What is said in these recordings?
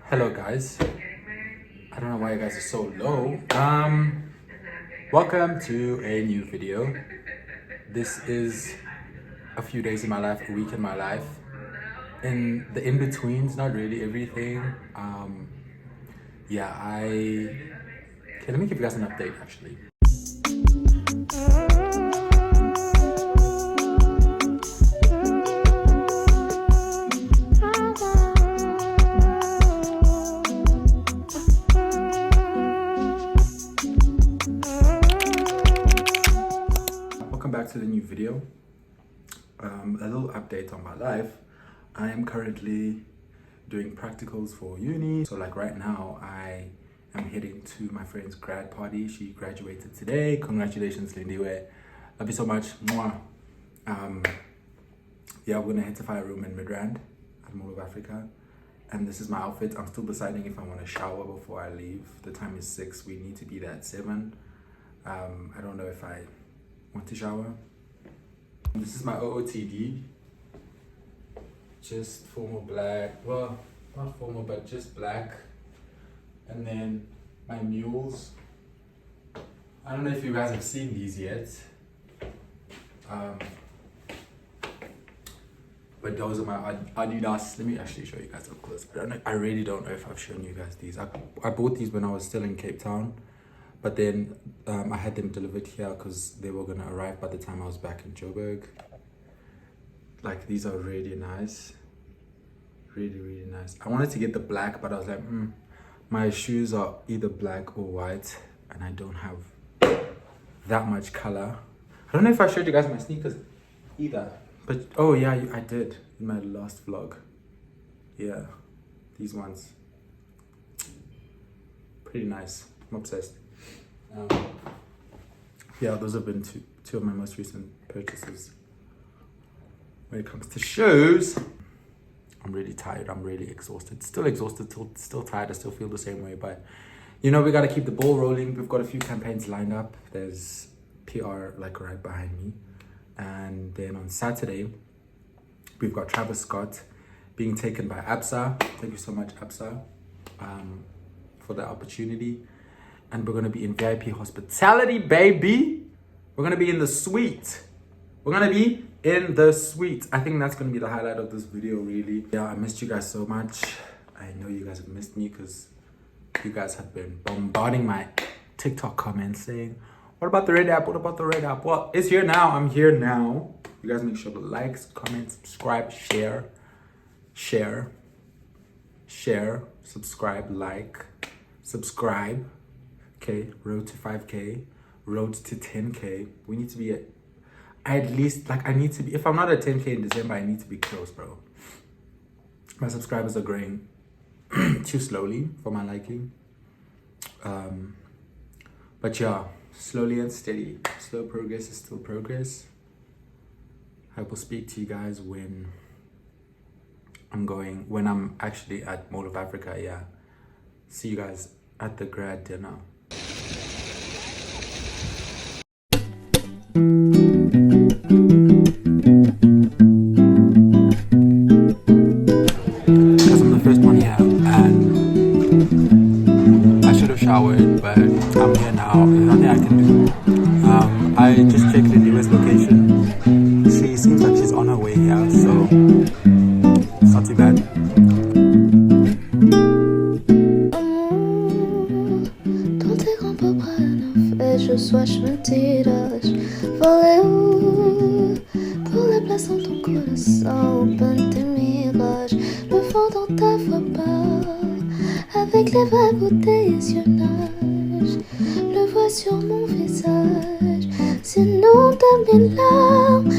Hello guys. I don't know why you guys are so low. Welcome to a new video. This is a few days in my life, a week in my life. In the in-betweens, not really everything. Okay, let me give you guys an update actually. Welcome back to the new video. A little update on my life. I am currently doing practicals for uni. So like right now, I am heading to my friend's grad party. She graduated today. Congratulations, Lindiwe. Love you so much. Mwah. Yeah, we're gonna head to Fire Room in Midrand at Mall of Africa. And this is my outfit. I'm still deciding if I want to shower before I leave. The time is 6. We need to be there at 7. I don't know if I want to shower. This is my OOTD. Just formal black. Well, not formal, but just black. And then my mules. I don't know if you guys have seen these yet. But those are my Adidas. Let me actually show you guys up close. I really don't know if I've shown you guys these. I bought these when I was still in Cape Town. But then I had them delivered here because they were going to arrive by the time I was back in Joburg. Like, these are really nice. Really, really nice. I wanted to get the black, but I was like, my shoes are either black or white. And I don't have that much color. I don't know if I showed you guys my sneakers either. But, oh yeah, I did in my last vlog. Yeah, these ones. Pretty nice. I'm obsessed. Yeah, those have been two of my most recent purchases. When it comes to shoes, I'm really tired. I'm really exhausted. Still exhausted, still tired. I still feel the same way. But, you know, we got to keep the ball rolling. We've got a few campaigns lined up. There's PR like right behind me. And then on Saturday, we've got Travis Scott being taken by ABSA. Thank you so much, ABSA, for the opportunity. And we're going to be in VIP hospitality, baby. We're going to be in the suite. We're going to be in the suite. I think that's going to be the highlight of this video, really. Yeah, I missed you guys so much. I know you guys have missed me because you guys have been bombarding my TikTok comments saying, what about the red app? What about the red app? Well, it's here now. I'm here now. You guys make sure to like, comment, subscribe, share, subscribe, like, subscribe. Okay, road to 5K, road to 10K. We need to be at least, like, I need to be, if I'm not at 10K in December, I need to be close, bro. My subscribers are growing too slowly for my liking. But yeah, slowly and steady. Slow progress is still progress. I will speak to you guys when I'm actually at Mall of Africa, yeah. See you guys at the grad dinner. Because I'm the first one here and I should have showered, but I'm here now. There's nothing I can do. I just checked the US location. She seems like she's on her way here, so it's not too bad. Je me tirage, voler pour la place en ton coração, au peine tes mirages, me fond dans ta voix bas, avec les vagues ou tes yeux nagent, le voix sur mon visage, sinon mes larmes.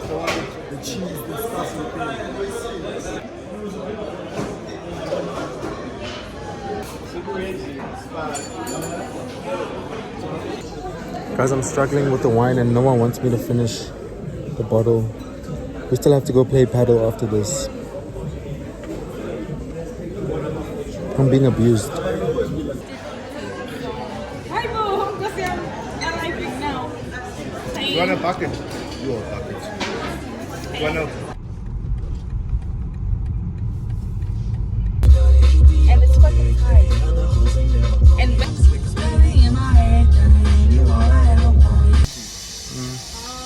So Guys, I'm struggling with the wine and no one wants me to finish the bottle. We still have to go play paddle after this. I'm being abused. Hi, Bo. Kasi I'm arriving now. You want a bucket? You want a bucket. You want a... And it's fucking tight. And oh,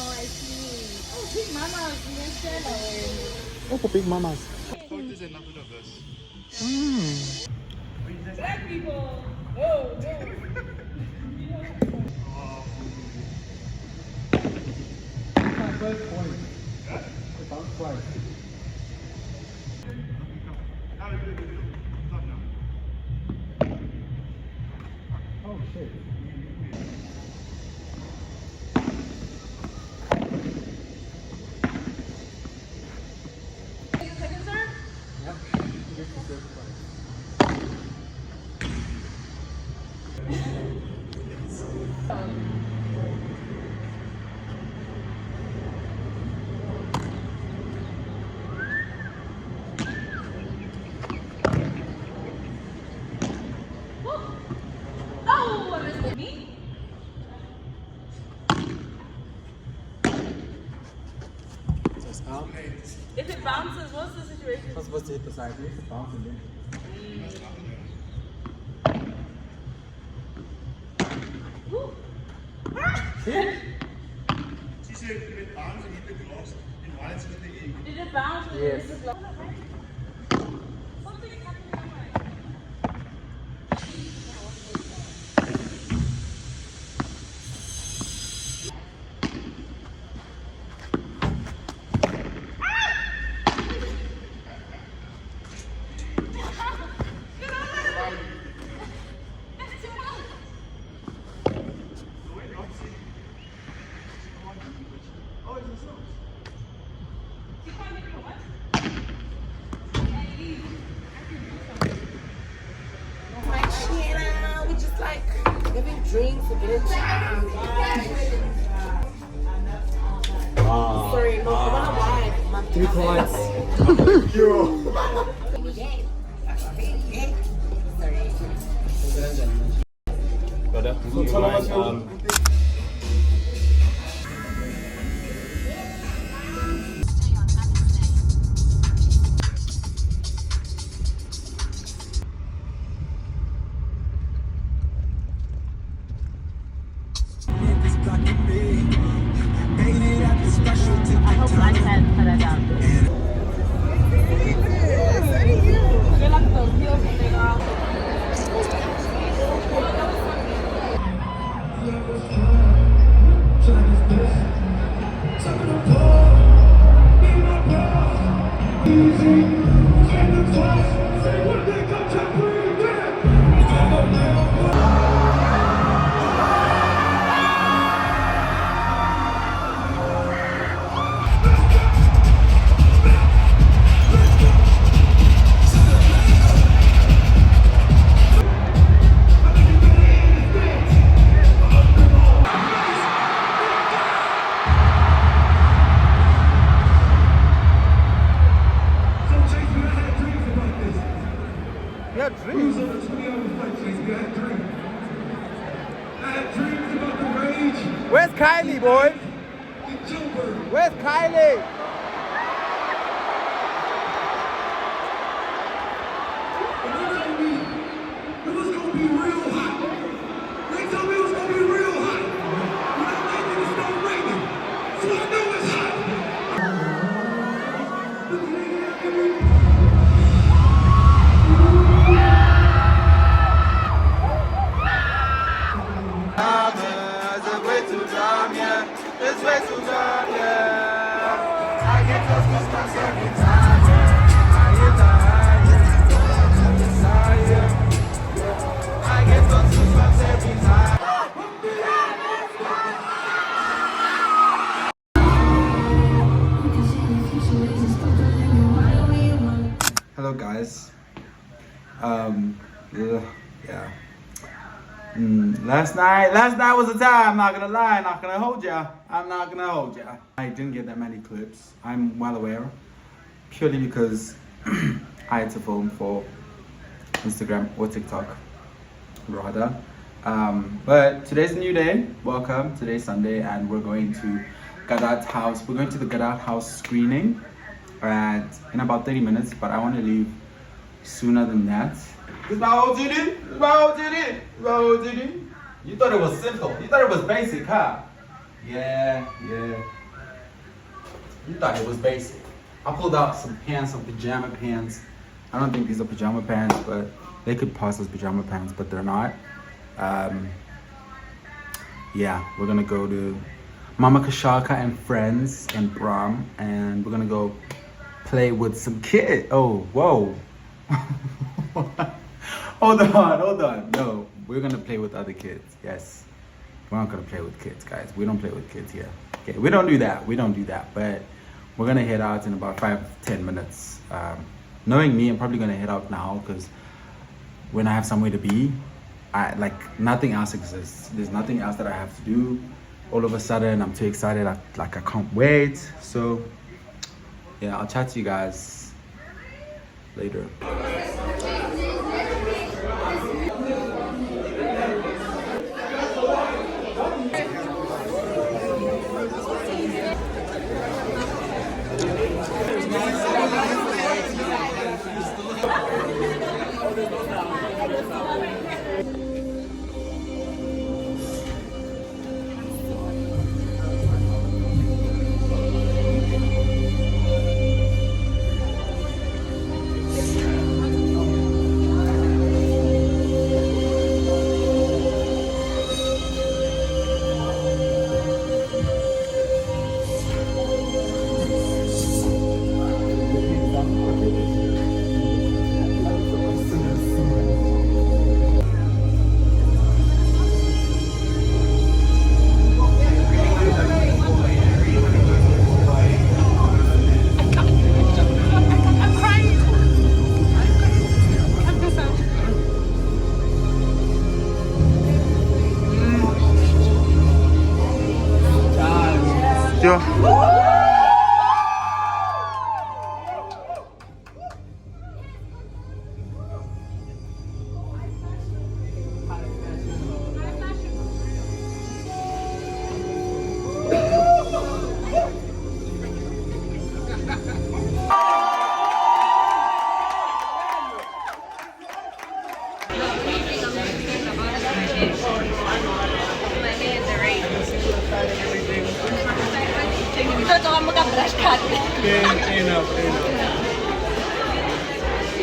I see. Oh, big mama's Oh, for big mamas. black people. Oh, no. Oh shit. Second serve? Oh, I missed me. If it bounces, what's the situation? I'm supposed to hit the side. You can bounce and then. Did it bounce? Or Yes. is it block? Something is happening on my... We just like living dreams a bit. Sorry, no, I wanna wine. 3 points. I hope I can put it out. You're like the real nigga. Yeah, dreams. Where's Kylie, boy? Where's Kylie? Hello guys. Yeah. Last night was the time. I'm not gonna lie, I'm not gonna hold ya. I didn't get that many clips. I'm well aware, purely because I had to film for Instagram or TikTok, rather. But today's a new day. Welcome. Today's Sunday, and we're going to Gadat House. We're going to the Gadat House screening in about 30 minutes. But I want to leave sooner than that. This is my OTD. You thought it was simple. You thought it was basic, huh? Yeah. You thought it was basic. I pulled out some pants, some pajama pants. I don't think these are pajama pants, but they could pass as pajama pants, but they're not. Yeah, we're gonna go to Mama Kashaka and friends in Bram, and we're gonna go play with some kids. Oh, whoa. Hold on. No, we're gonna play with other kids. Yes, we're not gonna play with kids, guys. We don't play with kids here. Okay, we don't do that. But we're gonna head out in about 5-10 minutes. Knowing me, I'm probably gonna head out now because when I have somewhere to be, nothing else exists. There's nothing else that I have to do. All of a sudden, I'm too excited. I can't wait. So yeah, I'll chat to you guys later.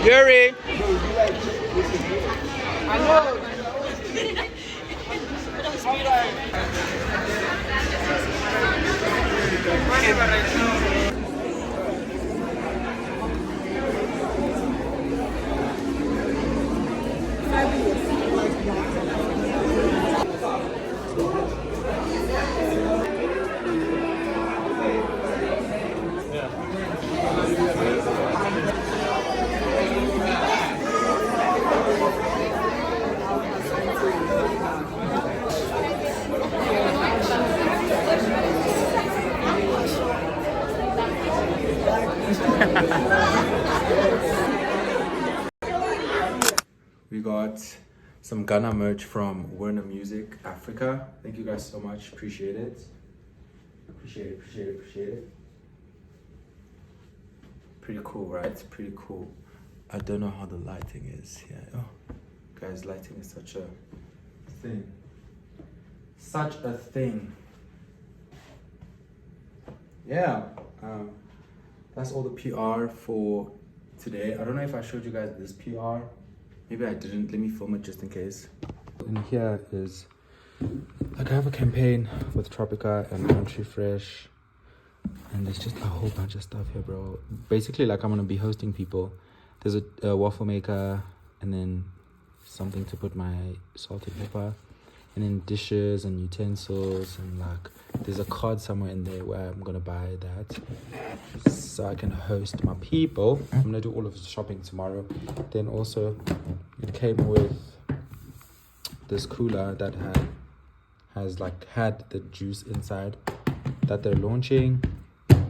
Yuri! I know! We got some Ghana merch from Werner Music Africa. Thank you guys so much. Appreciate it. Appreciate it. Pretty cool, right? Pretty cool. I don't know how the lighting is here. Oh, guys, lighting is such a thing. Such a thing. Yeah. That's all the PR for today. I don't know if I showed you guys this PR. Maybe I didn't. Let me film it just in case. And here is, I have a campaign with Tropika and Country Fresh. And there's just a whole bunch of stuff here, bro. Basically, I'm gonna be hosting people. There's a waffle maker, and then something to put my salt and pepper, and then dishes and utensils, and there's a card somewhere in there where I'm gonna buy that so I can host my people. I'm gonna do all of the shopping tomorrow. Then also it came with this cooler that has like had the juice inside that they're launching,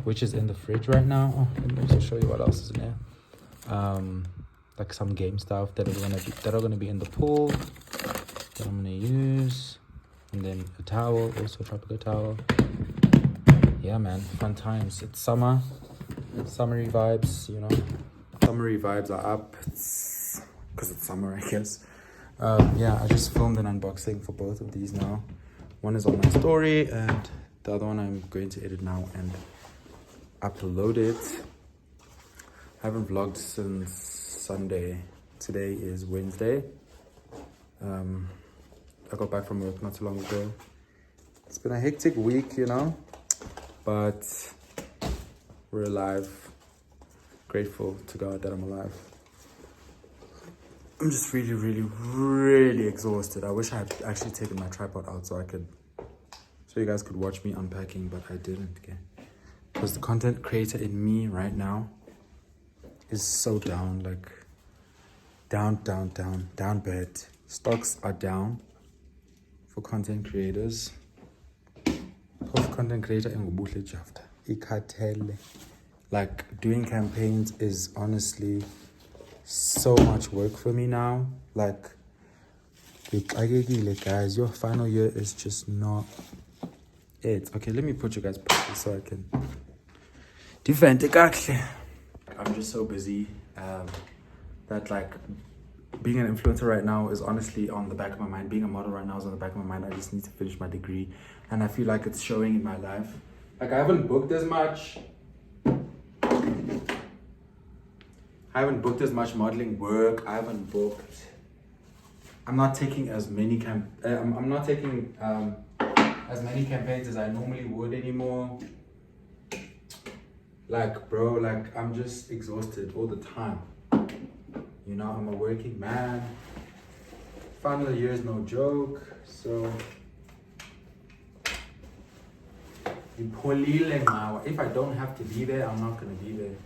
which is in the fridge right now. Oh, let me also show you what else is in there. Like some game stuff that are gonna be in the pool that I'm gonna use, and then a towel, also a Tropika towel. Yeah, man, fun times. It's summer, summery vibes, you know. Summery vibes are up because it's summer, I guess. Yeah, I just filmed an unboxing for both of these now. One is on my story, and the other one I'm going to edit now and upload it. I haven't vlogged since Sunday. Today is Wednesday. I got back from work not too long ago. It's been a hectic week, you know, but we're alive. Grateful to God that I'm alive. I'm just really, really, really exhausted. I wish I had actually taken my tripod out so you guys could watch me unpacking, but I didn't, okay? Because the content creator in me right now is so down, like down bad. Stocks are down for content creators. For content creator in Ubuhle Jafta. Ikatele. Like doing campaigns is honestly so much work for me now. Like, guys, your final year is just not it. Okay, let me put you guys properly so I can defend it. I'm just so busy that like being an influencer right now is honestly on the back of my mind. Being a model right now is on the back of my mind. I just need to finish my degree, and I feel like it's showing in my life. Like I haven't booked as much. I haven't booked as much modeling work. I'm not taking as many I'm not taking as many campaigns as I normally would anymore. Like, bro, like I'm just exhausted all the time. You know, I'm a working man. Final year is no joke. So if I don't have to be there, I'm not gonna be there.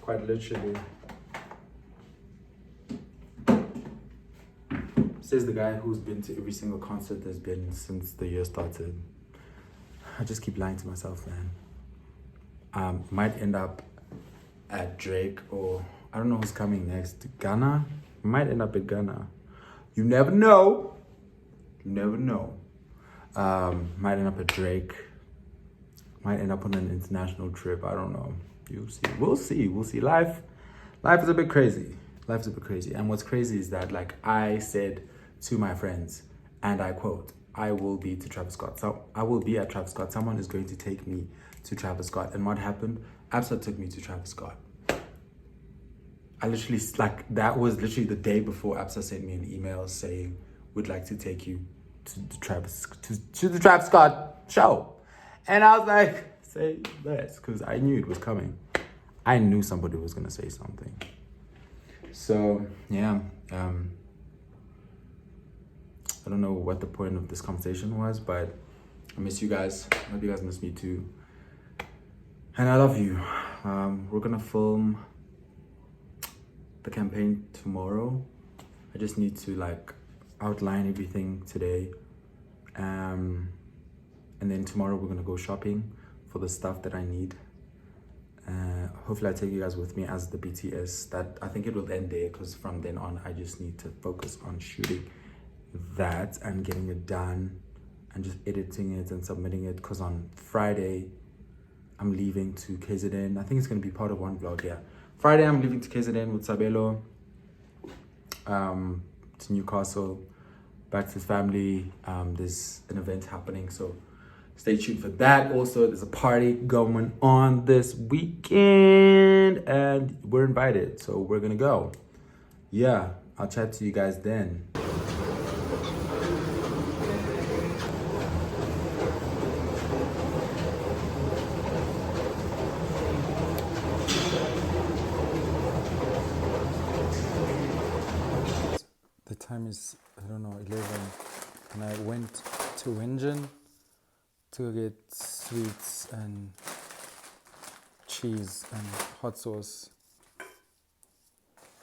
Quite literally. Says the guy who's been to every single concert there's been since the year started. I just keep lying to myself, man. Might end up at Drake, or I don't know who's coming next. Ghana? Might end up at Ghana. You never know. You never know. Might end up at Drake. Might end up on an international trip. I don't know. You'll see. We'll see. Life is a bit crazy. And what's crazy is that, like, I said to my friends, and I quote, I will be to Travis Scott. So I will be at Travis Scott. Someone is going to take me to Travis Scott. And what happened? Absa took me to Travis Scott. I literally, like, that was literally the day before Absa sent me an email saying, we'd like to take you to the Travis Scott show. And I was like, say less, because I knew it was coming. I knew somebody was going to say something. So, yeah, I don't know what the point of this conversation was, but I miss you guys. I hope you guys miss me too. And I love you. We're going to film the campaign tomorrow. I just need to, like, outline everything today. And then tomorrow we're going to go shopping for the stuff that I need. Hopefully I take you guys with me as the BTS. That I think it will end there, because from then on I just need to focus on shooting that and getting it done and just editing it and submitting it, because on Friday I'm leaving to KZN. I think it's going to be part of one vlog. Yeah, Friday I'm leaving to KZN with Sabelo to Newcastle, back to his family. There's an event happening, so stay tuned for that. Also, there's a party going on this weekend and we're invited, so we're gonna go. Yeah, I'll chat to you guys then. The time is, I don't know, 11, and I went to Wengen to get sweets and cheese and hot sauce.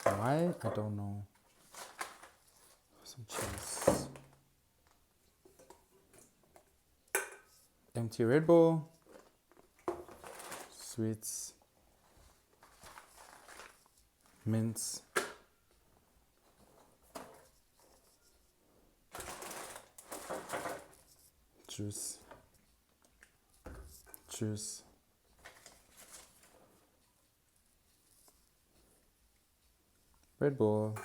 Why? I don't know. Some cheese. empty Red Bull, sweets, mints, juice, Red Bull.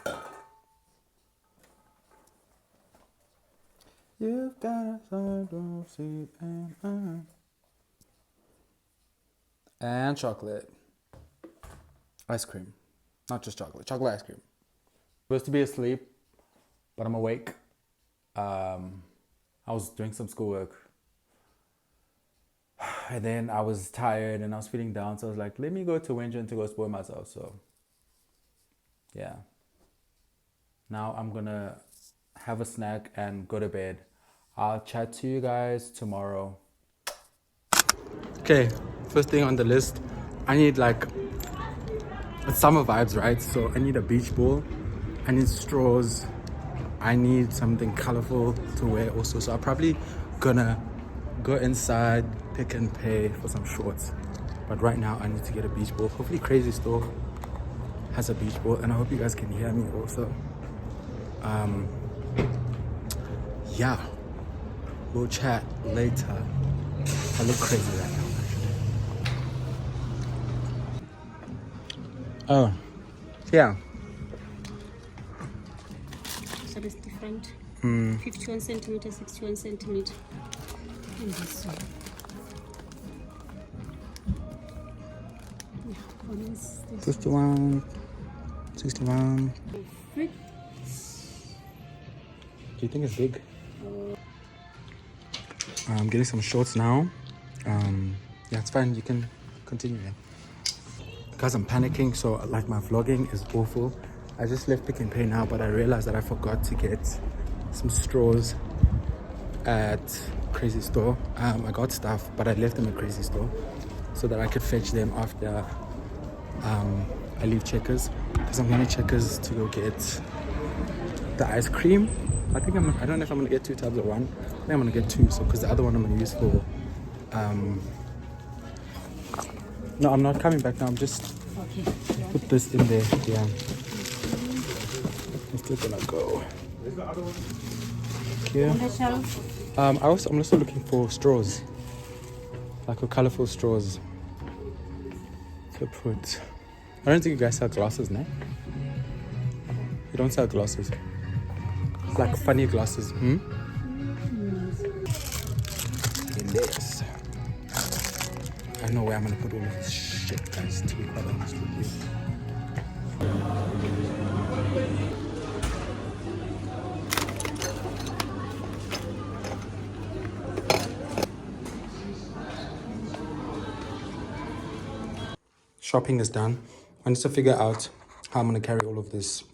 You've got a soul sweet and chocolate. Ice cream. Not just chocolate. Chocolate ice cream. Supposed to be asleep, but I'm awake. I was doing some schoolwork. And then I was tired and I was feeling down. So I was like, let me go to Wengen to go spoil myself. So, yeah. Now I'm going to have a snack and go to bed. I'll chat to you guys tomorrow. Okay, first thing on the list, I need it's summer vibes, right? So I need a beach ball, I need straws, I need something colorful to wear also. So I'm probably gonna go inside, Pick and Pay for some shorts. But right now I need to get a beach ball. Hopefully Crazy Store has a beach ball, and I hope you guys can hear me also. Yeah, we'll chat later. I look crazy right now, actually. Oh, yeah. So it's different. 51 centimeter, 61 centimeter. And this one. Yeah, what is this? 51, 61. Fit. Do you think it's big? I'm getting some shorts now. Yeah, it's fine. You can continue. Yeah. Guys, I'm panicking. So my vlogging is awful. I just left Pick and Pay now, but I realized that I forgot to get some straws at Crazy Store. I got stuff, but I left them at Crazy Store so that I could fetch them after I leave Checkers, because I'm going to Checkers to go get the ice cream. I don't know if I'm gonna get 2 tubs or one. I think I'm gonna get 2, so because the other one I'm gonna use for no, I'm not coming back now. I'm just put this in there. Yeah, I'm still gonna go. Yeah. I'm also looking for straws, like a colorful straws to put. I don't think you guys sell glasses, no? You don't sell glasses. Like funny glasses. Yes. I don't know where I'm gonna put all of this shit, guys, to be quite honest with you. Shopping is done. I need to figure out how I'm gonna carry all of this,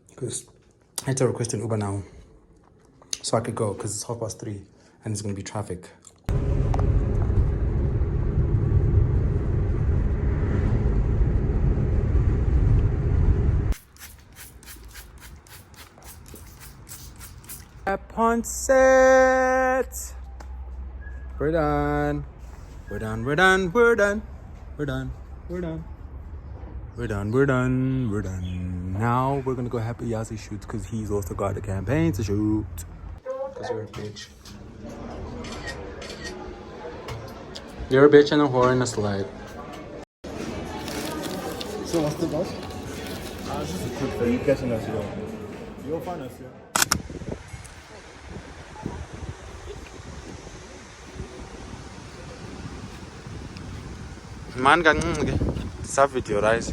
because I had to request an Uber now so I could go, because it's 3:30 and it's going to be traffic. Upon set. We're done. We're done. We're done. We're done. We're done. We're done. We're done, we're done, we're done. Now we're gonna go help Yazi shoot, because he's also got a campaign to shoot. Because you're a bitch. You're a bitch and a whore and a slut. So what's the boss? It's just a quick thing. Getting us here. You'll find us here. Man, sub video, right?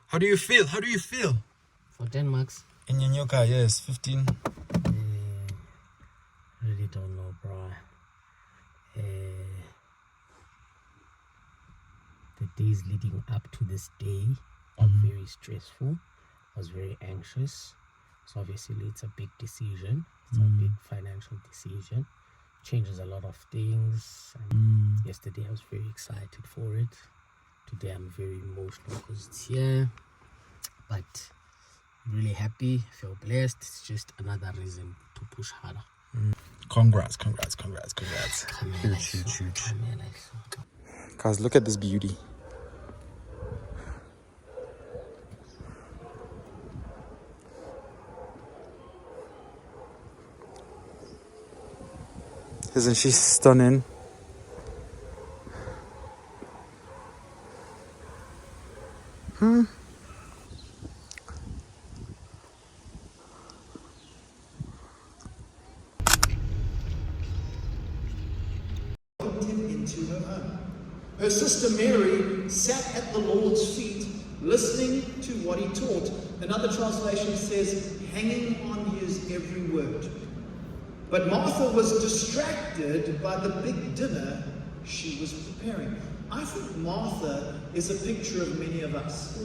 How do you feel? How do you feel? For 10 marks? In your new car, yes, 15. Really don't know, bro. The days leading up to this day are very stressful. I was very anxious. So obviously it's a big decision. It's a big financial decision. changes a lot of things. And yesterday I was very excited for it. Today I'm very emotional because it's here. But I'm really happy, feel blessed. It's just another reason to push harder. Congrats. Huge. Guys, look at this beauty. Isn't she stunning? Into her home. Her sister Mary sat at the Lord's feet, listening to what he taught. Another translation says, hanging on his every word. But Martha was distracted by the big dinner she was preparing. I think Martha is a picture of many of us.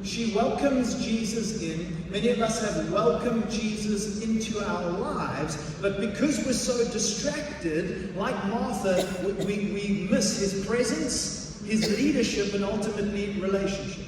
She welcomes Jesus in. Many of us have welcomed Jesus into our lives, but because we're so distracted, like Martha, we miss his presence, his leadership, and ultimately relationship.